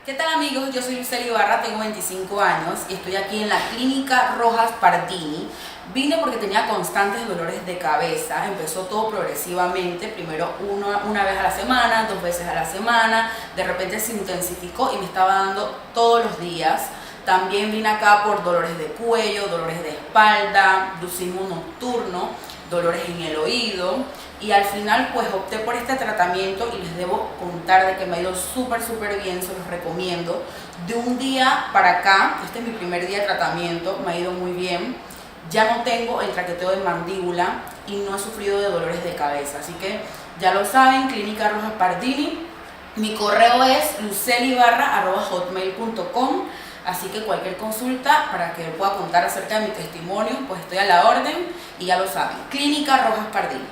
¿Qué tal amigos? Yo soy Lucely Ibarra, tengo 25 años y estoy aquí en la Clínica Rojas Pardini. Vine porque tenía constantes dolores de cabeza, empezó todo progresivamente, primero una vez a la semana, 2 veces a la semana, de repente se intensificó y me estaba dando todos los días. También vine acá por dolores de cuello, dolores de espalda, bruxismo nocturno, dolores en el oído y al final pues opté por este tratamiento y les debo contar de que me ha ido súper bien, se los recomiendo. De un día para acá, este es mi primer día de tratamiento, me ha ido muy bien, ya no tengo el traqueteo de mandíbula y no he sufrido de dolores de cabeza, así que ya lo saben, Clínica Rojas Pardini. Mi correo es lucelybarra@hotmail.com. Así que cualquier consulta para que pueda contar acerca de mi testimonio, pues estoy a la orden y ya lo saben. Clínica Rojas Pardini.